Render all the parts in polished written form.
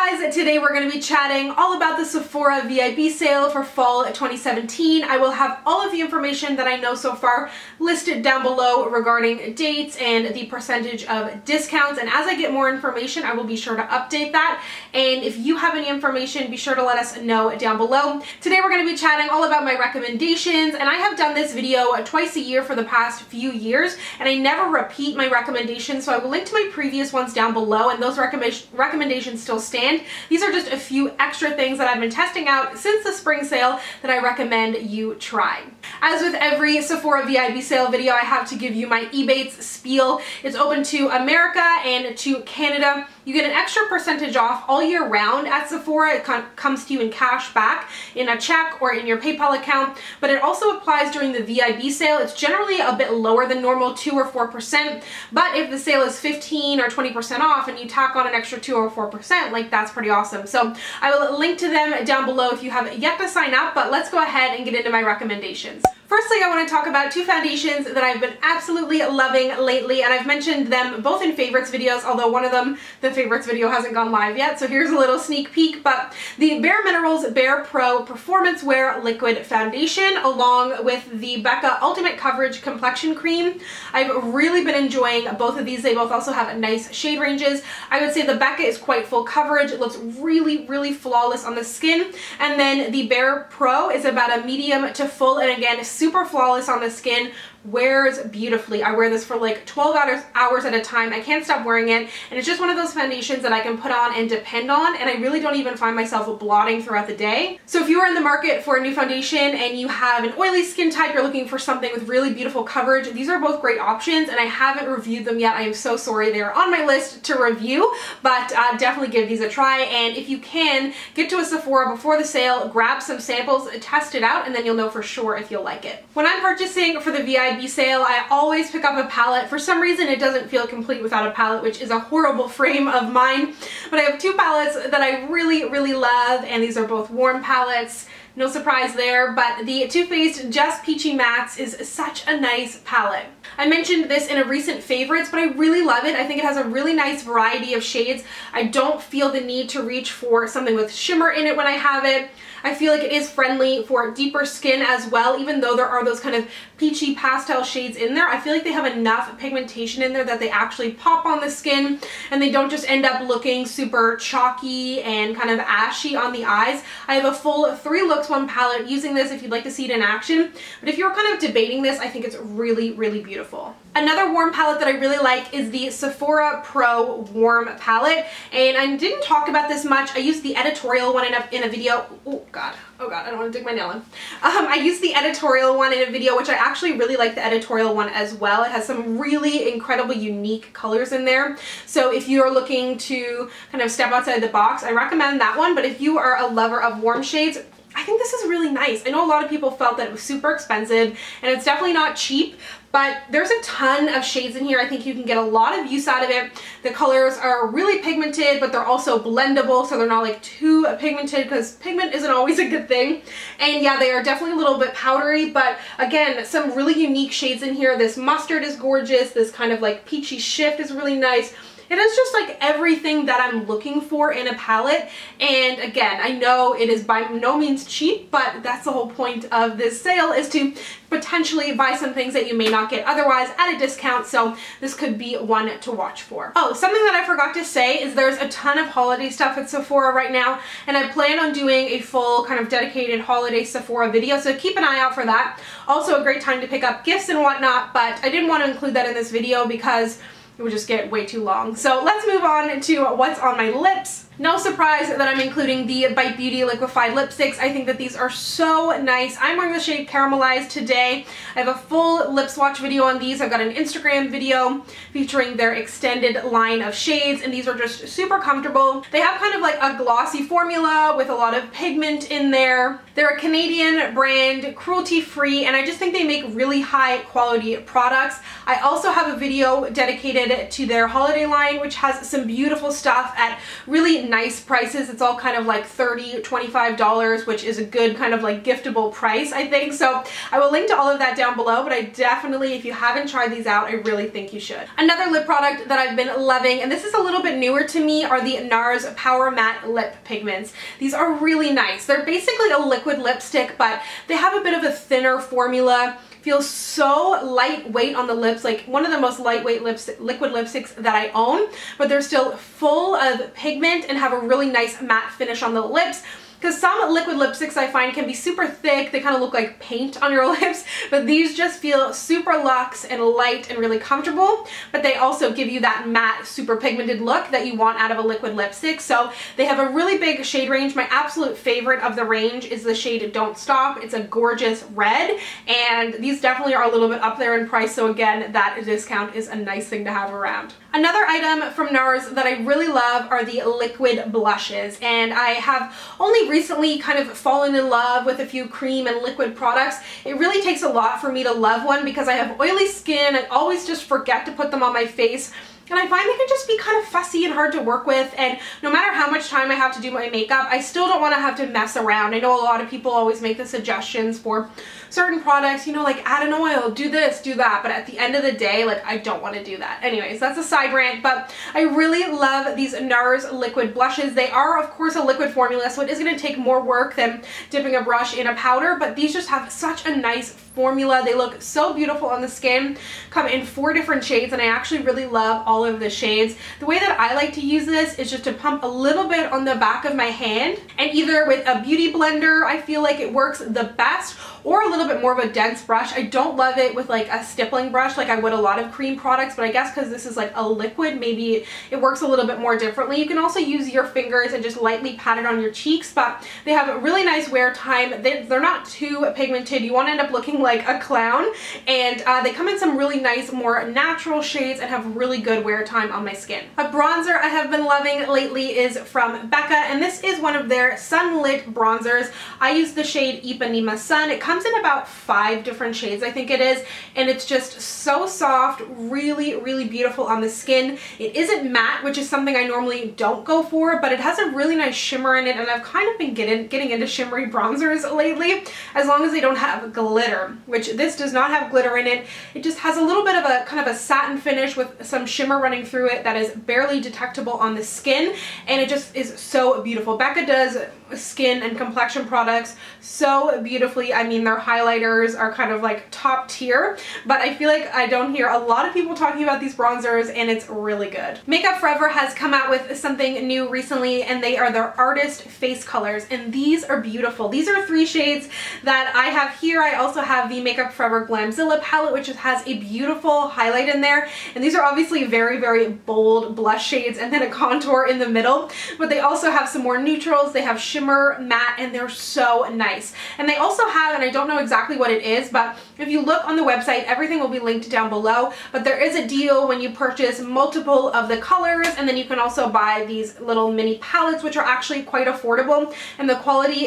guys, today we're going to be chatting all about the Sephora VIB sale for fall 2017. I will have all of the information that I know so far listed down below regarding dates and the percentage of discounts, and as I get more information I will be sure to update that, and if you have any information be sure to let us know down below. Today we're going to be chatting all about my recommendations, and I have done this video twice a year for the past few years and I never repeat my recommendations, so I will link to my previous ones down below, and those recommendations still stand. These are just a few extra things that I've been testing out since the spring sale that I recommend you try. As with every Sephora VIB sale video, I have to give you my Ebates spiel. It's open to America and to Canada. You get an extra percentage off all year round at Sephora. It comes to you in cash back in a check or in your PayPal account, but it also applies during the VIB sale. It's generally a bit lower than normal, 2 or 4%, but if the sale is 15 or 20% off and you tack on an extra 2 or 4%, like that's pretty awesome. So I will link to them down below if you have yet to sign up, but let's go ahead and get into my recommendations. Firstly, I want to talk about two foundations that I've been absolutely loving lately, and I've mentioned them both in favorites videos, although one of them, the favorites video, hasn't gone live yet, so here's a little sneak peek. But the Bare Minerals Bare Pro Performance Wear Liquid Foundation along with the Becca Ultimate Coverage Complexion Cream. I've really been enjoying both of these. They both also have nice shade ranges. I would say the Becca is quite full coverage. It looks really flawless on the skin, and then the Bare Pro is about a medium to full, and again, super flawless on the skin, wears beautifully. I wear this for like 12 hours at a time. I can't stop wearing it, and it's just one of those foundations that I can put on and depend on, and I really don't even find myself blotting throughout the day. So if you are in the market for a new foundation and you have an oily skin type, you're looking for something with really beautiful coverage, these are both great options, and I haven't reviewed them yet. I am so sorry. They are on my list to review, but definitely give these a try, and if you can, get to a Sephora before the sale, grab some samples, test it out, and then you'll know for sure if you'll like it. When I'm purchasing for the VIB sale, I always pick up a palette. For some reason it doesn't feel complete without a palette, which is a horrible frame of mine, but I have two palettes that I really love, and these are both warm palettes. No surprise there, but the Too Faced Just Peachy Mattes is such a nice palette. I mentioned this in a recent favorites, but I really love it. I think it has a really nice variety of shades. I don't feel the need to reach for something with shimmer in it when I have it. I feel like it is friendly for deeper skin as well, even though there are those kind of peachy pastel shades in there. I feel like they have enough pigmentation in there that they actually pop on the skin and they don't just end up looking super chalky and kind of ashy on the eyes. I have a full 3 looks 1 palette using this if you'd like to see it in action, but if you're kind of debating this, I think it's really beautiful. Another warm palette that I really like is the Sephora Pro Warm Palette, and I didn't talk about this much. I used the editorial one in a video. Oh god, I don't want to dig my nail in. I used the editorial one in a video, which I actually really like the editorial one as well. It has some really incredible unique colors in there. So if you're looking to kind of step outside the box, I recommend that one. But if you are a lover of warm shades, I think this is really nice. I know a lot of people felt that it was super expensive, and it's definitely not cheap, but there's a ton of shades in here. I think you can get a lot of use out of it. The colors are really pigmented, but they're also blendable, so they're not like too pigmented, because pigment isn't always a good thing. And yeah, they are definitely a little bit powdery, but again, some really unique shades in here. This mustard is gorgeous. This kind of like peachy shift is really nice. It is just like everything that I'm looking for in a palette, and again, I know it is by no means cheap, but that's the whole point of this sale, is to potentially buy some things that you may not get otherwise at a discount, so this could be one to watch for. Oh, something that I forgot to say is there's a ton of holiday stuff at Sephora right now, and I plan on doing a full kind of dedicated holiday Sephora video, so keep an eye out for that. Also a great time to pick up gifts and whatnot, but I didn't want to include that in this video because it would just get way too long. So let's move on to what's on my lips. No surprise that I'm including the Bite Beauty liquefied lipsticks. I think that these are so nice. I'm wearing the shade Caramelized today. I have a full lip swatch video on these. I've got an Instagram video featuring their extended line of shades, and these are just super comfortable. They have kind of like a glossy formula with a lot of pigment in there. They're a Canadian brand, cruelty-free, and I just think they make really high quality products. I also have a video dedicated to their holiday line, which has some beautiful stuff at really nice prices. It's all kind of like $30, $25, which is a good kind of like giftable price, I think. So I will link to all of that down below, but I definitely, if you haven't tried these out, I really think you should. Another lip product that I've been loving, and this is a little bit newer to me, are the NARS Power Matte Lip Pigments. These are really nice. They're basically a liquid lipstick, but they have a bit of a thinner formula. Feels so lightweight on the lips, like one of the most lightweight liquid lipsticks that I own, but they're still full of pigment and have a really nice matte finish on the lips. Because some liquid lipsticks I find can be super thick, they kind of look like paint on your lips, but these just feel super luxe and light and really comfortable, but they also give you that matte, super pigmented look that you want out of a liquid lipstick. So they have a really big shade range. My absolute favorite of the range is the shade Don't Stop. It's a gorgeous red, and these definitely are a little bit up there in price, so again, that discount is a nice thing to have around. Another item from NARS that I really love are the liquid blushes, and I have only recently kind of fallen in love with a few cream and liquid products. It really takes a lot for me to love one because I have oily skin. I always just forget to put them on my face. And I find they can just be kind of fussy and hard to work with, and no matter how much time I have to do my makeup, I still don't want to have to mess around. I know a lot of people always make the suggestions for certain products, you know, like add an oil, do this, do that, but at the end of the day, like, I don't want to do that. Anyways, that's a side rant, but I really love these NARS liquid blushes. They are, of course, a liquid formula, so it is going to take more work than dipping a brush in a powder, but these just have such a nice formula. They look so beautiful on the skin, come in 4 different shades, and I actually really love all of the shades. The way that I like to use this is just to pump a little bit on the back of my hand, and either with a beauty blender, I feel like it works the best, or a little bit more of a dense brush. I don't love it with like a stippling brush like I would a lot of cream products, but I guess because this is like a liquid, maybe it works a little bit more differently. You can also use your fingers and just lightly pat it on your cheeks, but they have a really nice wear time. They're not too pigmented. You won't end up looking like a clown, and they come in some really nice, more natural shades and have really good wear time on my skin. A bronzer I have been loving lately is from Becca, and this is one of their sunlit bronzers. I use the shade Ipanema Sun. It comes in about 5 different shades, I think it is, and it's just so soft, really, really beautiful on the skin. It isn't matte, which is something I normally don't go for, but it has a really nice shimmer in it, and I've kind of been getting into shimmery bronzers lately, as long as they don't have glitter, which this does not have glitter in it. It just has a little bit of a kind of a satin finish with some shimmer running through it that is barely detectable on the skin, and it just is so beautiful. Becca does skin and complexion products so beautifully. I mean, their highlighters are kind of like top tier, but I feel like I don't hear a lot of people talking about these bronzers, and it's really good. Makeup Forever has come out with something new recently, and they are their Artist Face Colors, and these are beautiful. These are 3 shades that I have here. I also have the Makeup Forever Glamzilla palette, which has a beautiful highlight in there, and these are obviously very, very bold blush shades and then a contour in the middle, but they also have some more neutrals. They have shimmer, matte, and they're so nice. And they also have, and I don't know exactly what it is, but if you look on the website, everything will be linked down below, but there is a deal when you purchase multiple of the colors, and then you can also buy these little mini palettes, which are actually quite affordable, and the quality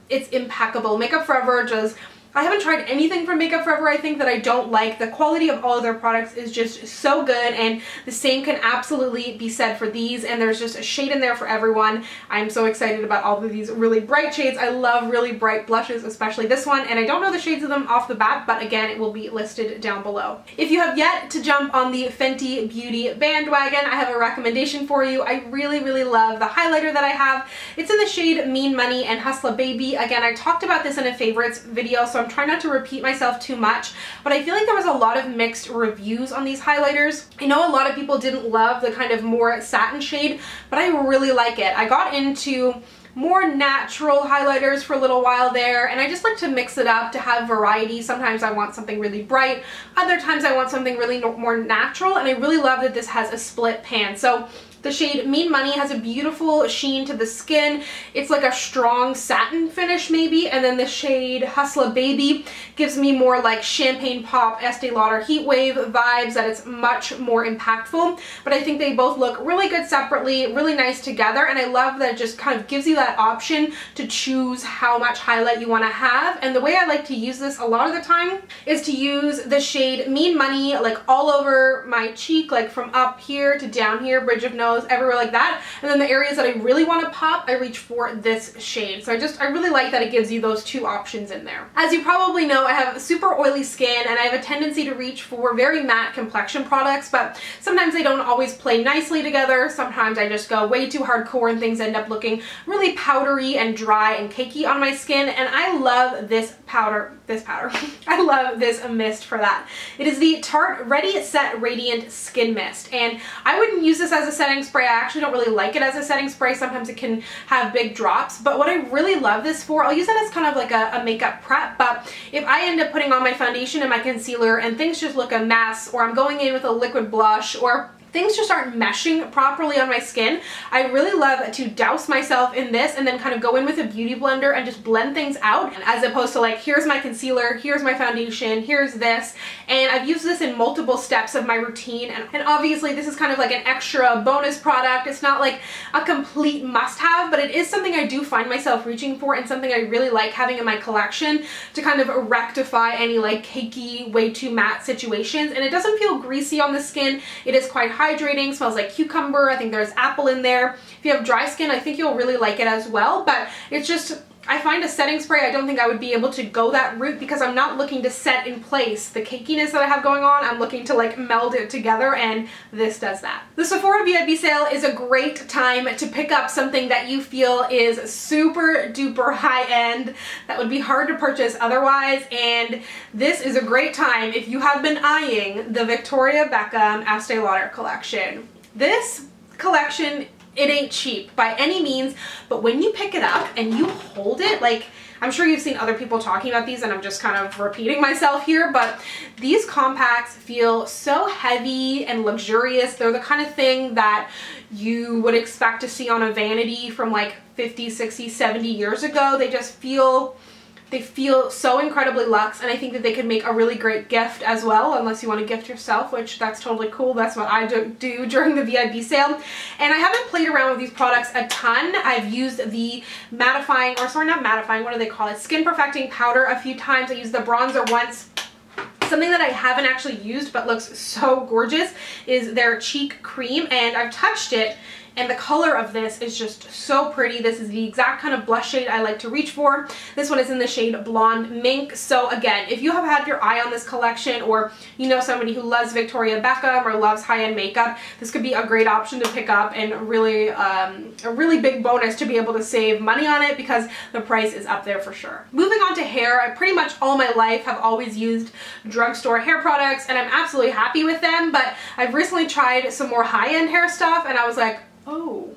it's impeccable. Makeup Forever does, I haven't tried anything from Makeup Forever, I think, that I don't like. The quality of all of their products is just so good, and the same can absolutely be said for these, and there's just a shade in there for everyone. I'm so excited about all of these really bright shades. I love really bright blushes, especially this one, and I don't know the shades of them off the bat, but again, it will be listed down below. If you have yet to jump on the Fenty Beauty bandwagon, I have a recommendation for you. I really, really love the highlighter that I have. It's in the shade Mean Money and Hustla Baby. Again, I talked about this in a favorites video, so I'm trying not to repeat myself too much, but I feel like there was a lot of mixed reviews on these highlighters. I know a lot of people didn't love the kind of more satin shade, but I really like it. I got into more natural highlighters for a little while there, and I just like to mix it up to have variety. Sometimes I want something really bright, other times I want something really more natural, and I really love that this has a split pan. So the shade Mean Money has a beautiful sheen to the skin. It's like a strong satin finish maybe, and then the shade Hustla Baby gives me more like Champagne Pop, Estee Lauder Heat Wave vibes, that it's much more impactful. But I think they both look really good separately, really nice together, and I love that it just kind of gives you that option to choose how much highlight you want to have. And the way I like to use this a lot of the time is to use the shade Mean Money like all over my cheek, like from up here to down here, bridge of nose, nose, everywhere like that. And then the areas that I really want to pop, I reach for this shade. So I really like that it gives you those two options in there. As you probably know, I have super oily skin and I have a tendency to reach for very matte complexion products, but sometimes they don't always play nicely together. Sometimes I just go way too hardcore and things end up looking really powdery and dry and cakey on my skin, and I love this powder. I love this mist for that. It is the Tarte Ready Set Radiant Skin Mist, and I wouldn't use this as a setting spray. I actually don't really like it as a setting spray. Sometimes it can have big drops, but what I really love this for, I'll use it as kind of like a makeup prep, but if I end up putting on my foundation and my concealer and things just look a mess, or I'm going in with a liquid blush, or things just aren't meshing properly on my skin, I really love to douse myself in this and then kind of go in with a beauty blender and just blend things out, as opposed to like, here's my concealer, here's my foundation, here's this. And I've used this in multiple steps of my routine, and obviously this is kind of like an extra bonus product. It's not like a complete must-have, but it is something I do find myself reaching for and something I really like having in my collection to kind of rectify any like cakey, way too matte situations. And it doesn't feel greasy on the skin. It is quite hydrating, smells like cucumber. I think there's apple in there. If you have dry skin, I think you'll really like it as well, but it's just, I find a setting spray, I don't think I would be able to go that route because I'm not looking to set in place the cakiness that I have going on. I'm looking to like meld it together, and this does that. The Sephora VIB sale is a great time to pick up something that you feel is super duper high end that would be hard to purchase otherwise, and this is a great time if you have been eyeing the Victoria Beckham Estee Lauder collection. This collection, it ain't cheap by any means, but when you pick it up and you hold it, like, I'm sure you've seen other people talking about these and I'm just kind of repeating myself here, but these compacts feel so heavy and luxurious. They're the kind of thing that you would expect to see on a vanity from like 50, 60, 70 years ago. They just feel, they feel so incredibly luxe, and I think that they could make a really great gift as well, unless you want to gift yourself, which that's totally cool. That's what I do during the VIB sale. And I haven't played around with these products a ton. I've used the mattifying, or sorry, not mattifying, what do they call it? Skin perfecting powder a few times. I used the bronzer once. Something that I haven't actually used but looks so gorgeous is their cheek cream, and I've touched it, and the color of this is just so pretty. This is the exact kind of blush shade I like to reach for. This one is in the shade Blonde Mink. So again, if you have had your eye on this collection, or you know somebody who loves Victoria Beckham or loves high-end makeup, this could be a great option to pick up, and really a really big bonus to be able to save money on it because the price is up there for sure. Moving on to hair, I pretty much all my life have always used drugstore hair products, and I'm absolutely happy with them, but I've recently tried some more high-end hair stuff and I was like, oh,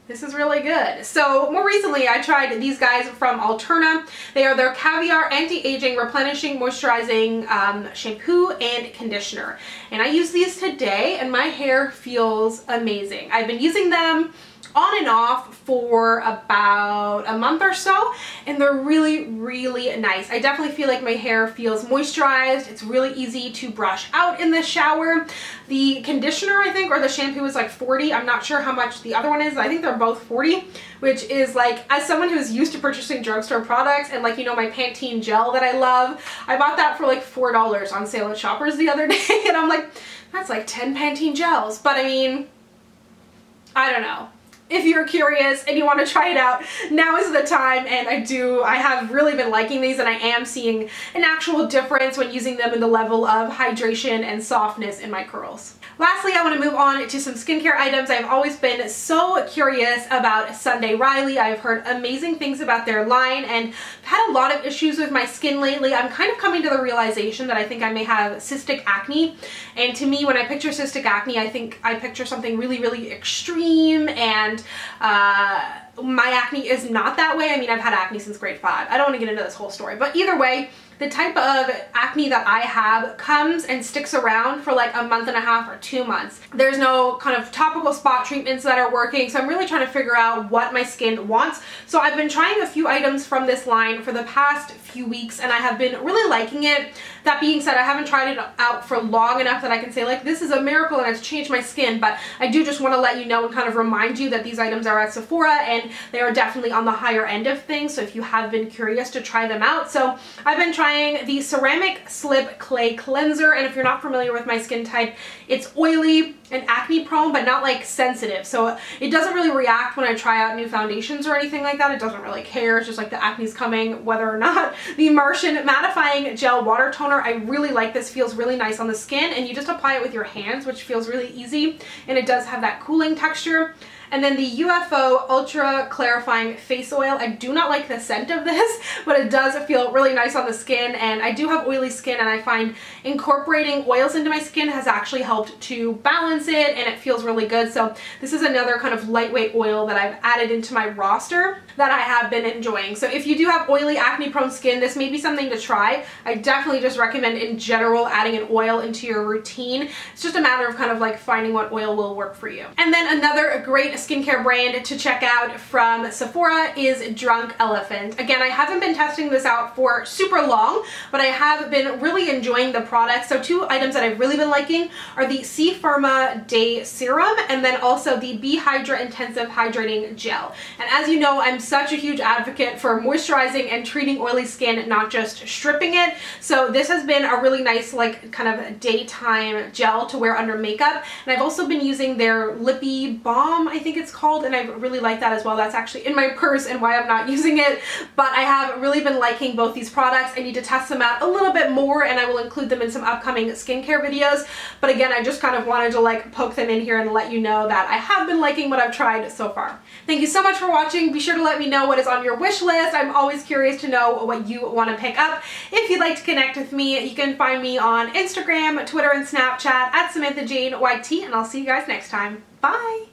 this is really good. So more recently I tried these guys from Alterna. They are their Caviar Anti-Aging Replenishing Moisturizing Shampoo and Conditioner. And I used these today and my hair feels amazing. I've been using them on and off for about a month or so, and they're really, really nice. I definitely feel like my hair feels moisturized. It's really easy to brush out in the shower. The conditioner, I think, or the shampoo is like $40. I'm not sure how much the other one is. I think they're both $40, which is like, as someone who's used to purchasing drugstore products, and like, you know, my Pantene gel that I love, I bought that for like $4 on sale at Shoppers the other day, and I'm like, that's like 10 Pantene gels. But I mean, I don't know. If you're curious and you want to try it out, now is the time, and I have really been liking these, and I am seeing an actual difference when using them in the level of hydration and softness in my curls. Lastly, I want to move on to some skincare items. I've always been so curious about Sunday Riley. I've heard amazing things about their line, and I've had a lot of issues with my skin lately. I'm kind of coming to the realization that I think I may have cystic acne, and to me, when I picture cystic acne, I think I picture something really, really extreme, and my acne is not that way. I mean, I've had acne since grade 5. I don't want to get into this whole story, but either way, the type of acne that I have comes and sticks around for like a month and a half or 2 months. There's no kind of topical spot treatments that are working, so I'm really trying to figure out what my skin wants. So I've been trying a few items from this line for the past few weeks, and I have been really liking it. That being said, I haven't tried it out for long enough that I can say like, this is a miracle and it's changed my skin, but I do just want to let you know and kind of remind you that these items are at Sephora, and they are definitely on the higher end of things, so if you have been curious to try them out. So I've been trying the Ceramic Slip Clay Cleanser, and if you're not familiar with my skin type, it's oily and acne prone, but not like sensitive. So it doesn't really react when I try out new foundations or anything like that. It doesn't really care. It's just like the acne's coming whether or not. The Martian Mattifying Gel Water Toner, I really like this. Feels really nice on the skin, and you just apply it with your hands, which feels really easy, and it does have that cooling texture. And then the UFO Ultra Clarifying Face Oil. I do not like the scent of this, but it does feel really nice on the skin, and I do have oily skin, and I find incorporating oils into my skin has actually helped to balance it, and it feels really good. So this is another kind of lightweight oil that I've added into my roster that I have been enjoying. So if you do have oily, acne prone skin, this may be something to try. I definitely just recommend in general adding an oil into your routine. It's just a matter of kind of like finding what oil will work for you. And then another great skincare brand to check out from Sephora is Drunk Elephant. Again, I haven't been testing this out for super long, but I have been really enjoying the product. So two items that I've really been liking are the C Firma Day Serum and then also the Be Hydra Intensive Hydrating Gel. And as you know, I'm such a huge advocate for moisturizing and treating oily skin, not just stripping it. So this has been a really nice like kind of daytime gel to wear under makeup. And I've also been using their Lippy Balm, I think it's called, and I really like that as well. That's actually in my purse and why I'm not using it, but I have really been liking both these products. I need to test them out a little bit more, and I will include them in some upcoming skincare videos, but again, I just kind of wanted to like poke them in here and let you know that I have been liking what I've tried so far. Thank you so much for watching. Be sure to let me know what is on your wish list. I'm always curious to know what you want to pick up. If you'd like to connect with me, you can find me on Instagram, Twitter, and Snapchat at Samantha Jane YT, and I'll see you guys next time. Bye!